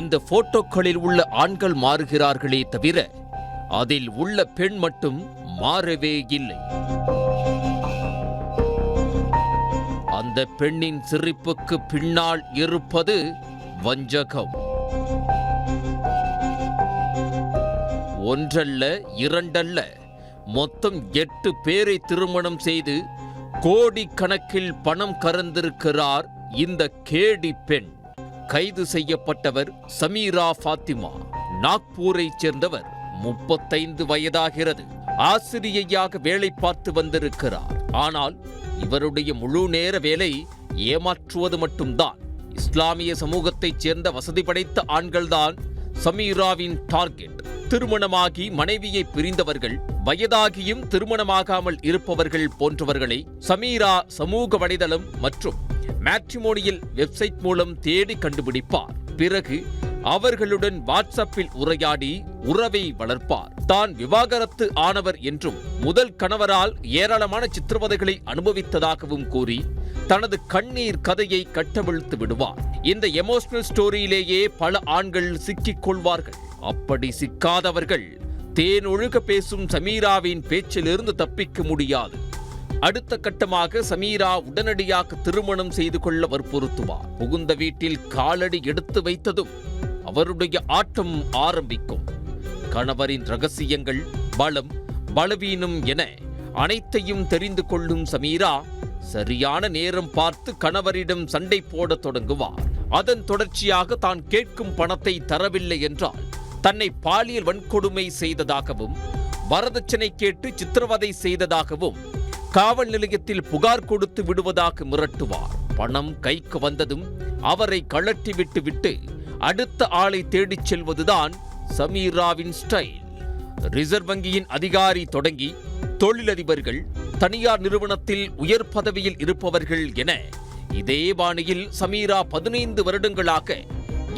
இந்த போட்டோக்களில் உள்ள ஆண்கள் மாறுகிறார்களே தவிர அதில் உள்ள பெண் மட்டும் மாறவே இல்லை. அந்த பெண்ணின் சிரிப்புக்கு பின்னால் இருப்பது வஞ்சகம். ஒன்றல்ல இரண்டல்ல, மொத்தம் 8 பேரை திருமணம் செய்து கோடிக்கணக்கில் பணம் கறந்திருக்கிறார் இந்த கேடி பெண். கைது செய்யப்பட்டவர் சமீரா ஃபாத்திமா. நாக்பூரைச் சேர்ந்தவர். 35 வயதாகிறது. ஆசிரியையாக வேலை பார்த்து வந்திருக்கிறார். ஆனால் இவருடைய முழு நேர வேலை ஏமாற்றுவது மட்டும்தான். இஸ்லாமிய சமூகத்தைச் சேர்ந்த வசதி படைத்த ஆண்கள்தான் சமீராவின் டார்கெட். திருமணமாகி மனைவியை பிரிந்தவர்கள், வயதாகியும் திருமணமாகாமல் இருப்பவர்கள் போன்றவர்களை சமீரா சமூக வலைதளம் மற்றும் மேட்ரிமோனியல் வெப்சைட் மூலம் தேடி கண்டுபிடிப்பார். பிறகு அவர்களுடன் வாட்ஸ்அப்பில் உரையாடி உறவை வளர்ப்பார். தான் விவாகரத்து ஆனவர் என்றும் முதல் கணவரால் ஏராளமான சித்திரவதைகளை அனுபவித்ததாகவும் கூறி தனது கண்ணீர் கதையை கட்டவிழ்த்து விடுவார். இந்த எமோஷனல் ஸ்டோரியிலேயே பல ஆண்கள் சிக்கிக் கொள்வார்கள். அப்படி சிக்காதவர்கள் தேனொழுக பேசும் சமீராவின் பேச்சிலிருந்து தப்பிக்க முடியாது. அடுத்த கட்டமாக சமீரா உடனடியாக திருமணம் செய்து கொள்ள வற்புறுத்துவார். புகுந்த வீட்டில் காலடி எடுத்து வைத்ததும் அவருடைய ஆட்டம் ஆரம்பிக்கும். கணவரின் ரகசியங்கள், பலம், பலவீனம் என அனைத்தையும் தெரிந்து கொள்ளும் சமீரா சரியான நேரம் பார்த்து கணவரிடம் சண்டை போட தொடங்குவார். அதன் தொடர்ச்சியாக தான் கேட்கும் பணத்தை தரவில்லை என்றால் தன்னை பாலியல் வன்கொடுமை செய்ததாகவும், வரதட்சணை கேட்டு சித்திரவதை செய்ததாகவும் காவல் நிலையத்தில் புகார் கொடுத்து விடுவதாக மிரட்டுவார். பணம் கைக்கு வந்ததும் அவரை கழட்டி விட்டு அடுத்த ஆளை தேடிச் செல்வதுதான் சமீராவின் ஸ்டைல். ரிசர்வ் வங்கியின் அதிகாரி தொடங்கி தொழிலதிபர்கள், தனியார் நிறுவனத்தில் உயர் பதவியில் இருப்பவர்கள் என இதே பாணியில் சமீரா 15 வருடங்களாக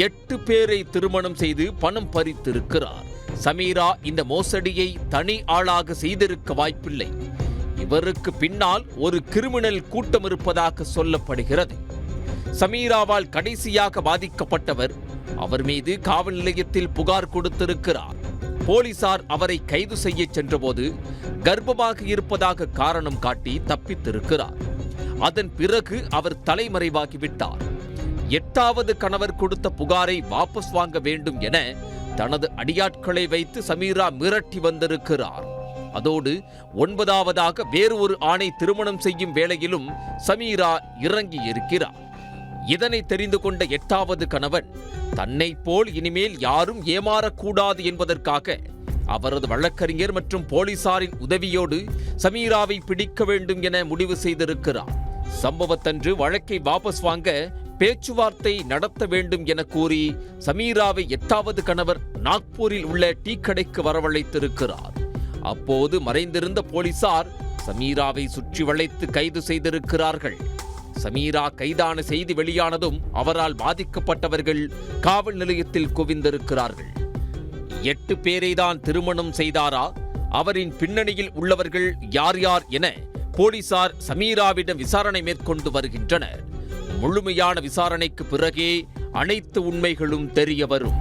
8 பேரை திருமணம் செய்து பணம் பறித்திருக்கிறார். சமீரா இந்த மோசடியை தனி ஆளாக செய்திருக்க வாய்ப்பில்லை. இவருக்கு பின்னால் ஒரு கிரிமினல் கூட்டம் இருப்பதாக சொல்லப்படுகிறது. சமீராவால் கடைசியாக பாதிக்கப்பட்டவர் அவர் மீது காவல் நிலையத்தில் புகார் கொடுத்திருக்கிறார். போலீசார் அவரை கைது செய்ய சென்றபோது கர்ப்பமாக இருப்பதாக காரணம் காட்டி தப்பித்திருக்கிறார். அதன் பிறகு அவர் தலைமறைவாகிவிட்டார். 8வது கணவர் கொடுத்த புகாரை வாபஸ் வாங்க வேண்டும் என தனது அடியாட்களை வைத்து சமீரா மிரட்டி வந்திருக்கிறார். அதோடு 9வதாக வேறு ஒரு ஆணை திருமணம் செய்யும் வேளையிலும் சமீரா இறங்கி இருக்கிறார். இதனை தெரிந்து கொண்ட 8வது கணவன் தன்னை போல் இனிமேல் யாரும் ஏமாறக்கூடாது என்பதற்காக அவரது வழக்கறிஞர் மற்றும் போலீசாரின் உதவியோடு சமீராவை பிடிக்க வேண்டும் என முடிவு செய்திருக்கிறார். சம்பவத்தன்று வழக்கை வாபஸ் வாங்க பேச்சுவார்த்தை நடத்த வேண்டும் என கூறி சமீராவை 8வது கணவர் நாக்பூரில் உள்ள டீ கடைக்கு வரவழைத்திருக்கிறார். அப்போது மறைந்திருந்த போலீசார் சமீராவை சுற்றி வளைத்து கைது செய்திருக்கிறார்கள். சமீரா கைதான செய்தி வெளியானதும் அவரால் பாதிக்கப்பட்டவர்கள் காவல் நிலையத்தில் குவிந்திருக்கிறார்கள். 8 பேரை தான் திருமணம் செய்தாரா? அவரின் பின்னணியில் உள்ளவர்கள் யார் யார் என போலீசார் சமீராவிடம் விசாரணை மேற்கொண்டு வருகின்றனர். முழுமையான விசாரணைக்கு பிறகே அனைத்து உண்மைகளும் தெரிய வரும்.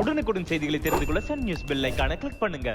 உடனுக்குடன் செய்திகளை தெரிந்து கொள்ள சன் நியூஸ் பெல் ஐகானை கிளிக் பண்ணுங்க.